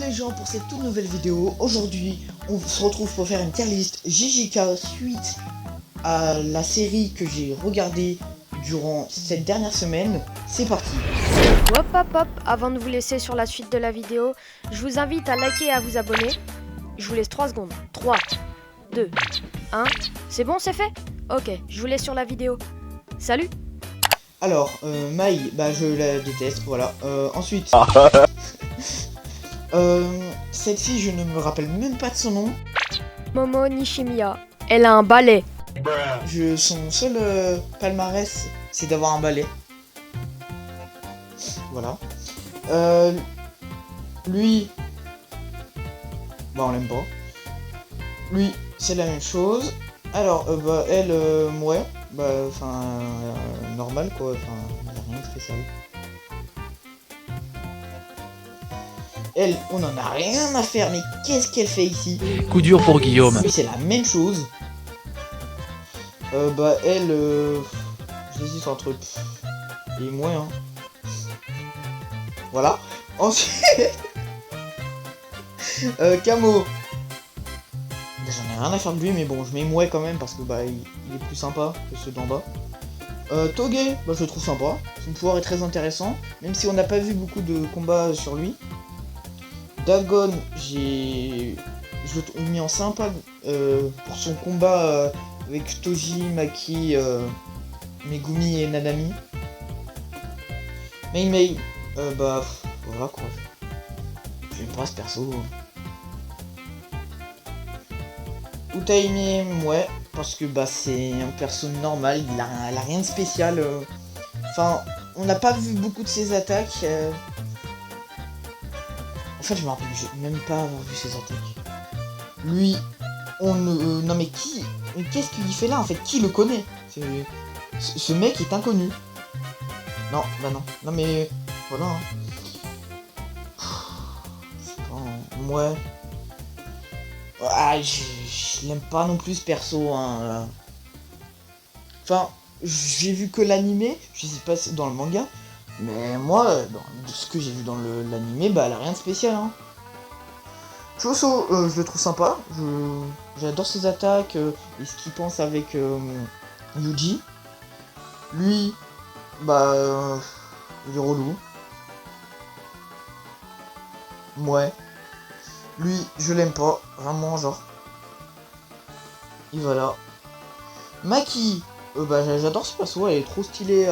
les gens pour cette toute nouvelle vidéo. Aujourd'hui, on se retrouve pour faire une tier list JJK suite à la série que j'ai regardée durant cette dernière semaine. C'est parti. Hop hop hop, avant de vous laisser sur la suite de la vidéo, je vous invite à liker et à vous abonner. Je vous laisse 3 secondes. 3, 2, 1. C'est bon, c'est fait? Ok, je vous laisse sur la vidéo. Salut! Alors, Mai, bah je la déteste, voilà. Ensuite, cette fille, je ne me rappelle même pas de son nom. Momo Nishimiya. Elle a un balai. Son seul palmarès, c'est d'avoir un balai. Voilà. Lui, bah on l'aime pas. Lui, c'est la même chose. Alors, bah elle, ouais, bah enfin, normal quoi, enfin, y a rien de spécial. Elle, on en a rien à faire, mais qu'est-ce qu'elle fait ici? Coup dur pour Guillaume. Lui, c'est la même chose. Bah elle, j'hésite entre et moi, hein. Voilà. Ensuite, Camo. J'en ai rien à faire de lui, mais bon, je mets Mouais quand même parce que bah il est plus sympa que ceux d'en bas. Toge, bah je le trouve sympa. Son pouvoir est très intéressant, même si on n'a pas vu beaucoup de combats sur lui. Dagon, je l'ai mis en sympa pour son combat avec Toji, Maki, Megumi et Nanami. Mei, bah voilà quoi. J'aime pas ce perso. Utaime, ouais, parce que bah c'est un perso normal, elle a rien de spécial. Enfin, on n'a pas vu beaucoup de ses attaques. En fait, je me rappelle même pas avoir vu ses attaques. Lui, on ne... non mais qui... Qu'est-ce qu'il fait là en fait? Qui le connaît? Ce mec est inconnu. Non, bah non. Non mais... Voilà. Hein. Ouais. Ah, je l'aime pas non plus ce perso, hein. Là. Enfin, j'ai vu que l'animé, je sais pas si dans le manga, mais moi, dans ce que j'ai vu dans l'animé, bah elle a rien de spécial, hein. Choso, je le trouve sympa, j'adore ses attaques, et ce qu'il pense avec Yuji. Lui, bah, il est relou. Ouais. Lui, je l'aime pas, vraiment, genre. Et voilà. Maki, bah j'adore ce perso, elle est trop stylée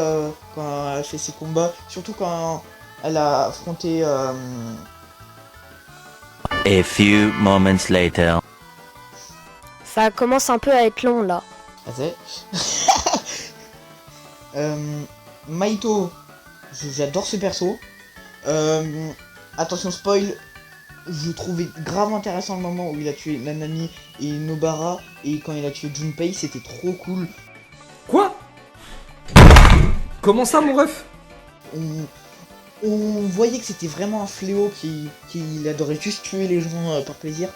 quand elle fait ses combats, surtout quand elle a affronté... A few moments later. Ça commence un peu à être long là. Maito, j'adore ce perso. Attention spoil, je trouvais grave intéressant le moment où il a tué Nanami et Nobara, et quand il a tué Junpei, c'était trop cool. Quoi? Comment ça, mon ref? On voyait que c'était vraiment un fléau qui adorait juste tuer les gens par plaisir.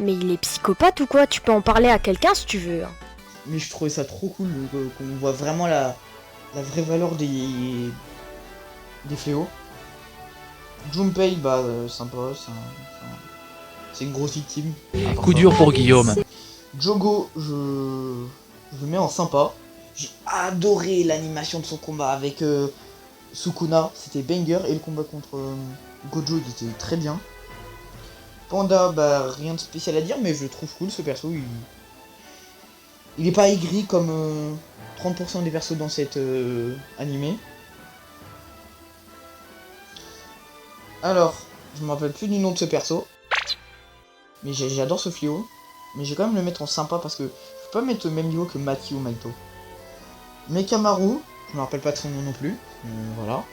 Mais il est psychopathe ou quoi? Tu peux en parler à quelqu'un si tu veux. Mais je trouvais ça trop cool qu'on voit vraiment la vraie valeur des fléaux. Junpei, bah sympa, c'est une grosse victime. Coup dur pour Guillaume. Jogo, je le mets en sympa. J'ai adoré l'animation de son combat avec Sukuna, c'était banger, et le combat contre Gojo, il était très bien. Panda, bah rien de spécial à dire, mais je le trouve cool ce perso, il est pas aigri comme 30% des persos dans cet animé. Alors, je me rappelle plus du nom de ce perso, mais j'adore ce fléau, mais je vais quand même le mettre en sympa parce que je peux pas mettre au même niveau que Maki ou Maito. Mekamaru, je me rappelle pas de son nom non plus, voilà.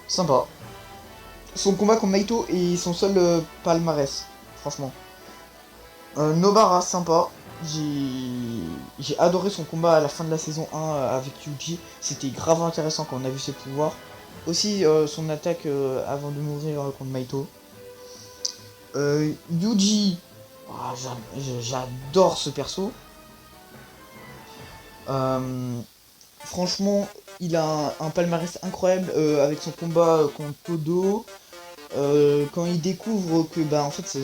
Sympa. Son combat contre Maito est son seul palmarès, franchement. Nobara, sympa. J'ai adoré son combat à la fin de la saison 1 avec Yuji. C'était grave intéressant quand on a vu ses pouvoirs. Aussi son attaque avant de mourir contre Maito. Yuji, oh, j'adore ce perso. Franchement, il a un palmarès incroyable avec son combat contre Todo. quand il découvre que bah en fait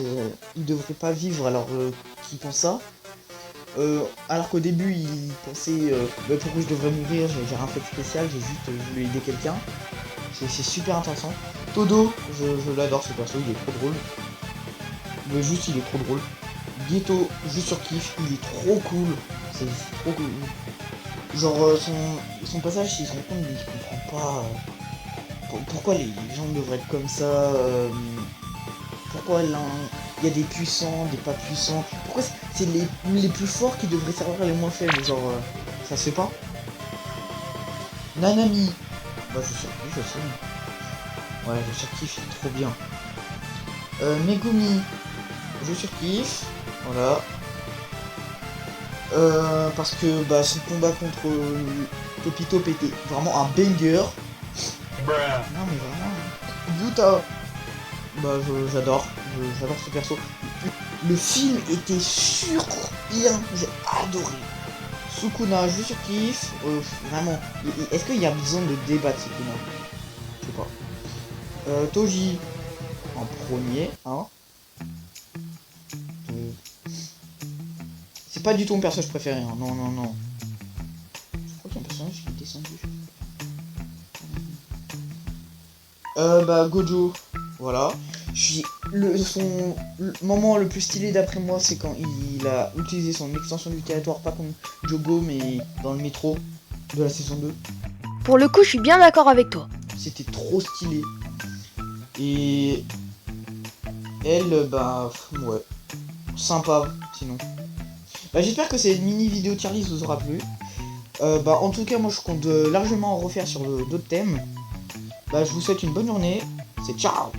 il devrait pas vivre alors qu'il pense ça. Alors qu'au début il pensait bah, pourquoi je devrais mourir, j'ai rien fait de spécial, j'ai juste voulu aider quelqu'un. C'est super intéressant. Todo, je l'adore ce perso, il est trop drôle. Mais juste il est trop drôle. Ghetto, je surkiffe, il est trop cool. C'est trop cool. Genre son passage, il se rend compte, il comprend pas pourquoi les gens devraient être comme ça. Pourquoi il y a des puissants, des pas puissants. Pourquoi c'est les plus forts qui devraient servir les moins faibles. Genre ça se fait pas. Nanami. Bah je surkiffe, je sais. Ouais, je surkiffe, il est trop bien. Megumi, je surkiffe. Voilà. Parce que bah, son combat contre Topito était vraiment un banger. Non mais vraiment. Yuta, bah j'adore ce perso. Le film était bien, j'ai adoré. Sukuna, je surkiffe. Vraiment. Est-ce qu'il y a besoin de débattre Sukuna? Je sais pas. Toji en premier, hein. C'est pas du tout mon personnage préféré, hein. Non. Je crois qu'il y a un personnage qui est descendu. Bah Gojo, voilà. Son moment le plus stylé d'après moi, c'est quand il a utilisé son extension du territoire, pas contre Jogo, mais dans le métro de la saison 2. Pour le coup, je suis bien d'accord avec toi. C'était trop stylé. Et elle, bah ouais, sympa sinon. Bah, j'espère que cette mini vidéo tier list vous aura plu. Bah en tout cas moi je compte largement en refaire sur d'autres thèmes. Bah je vous souhaite une bonne journée. C'est ciao.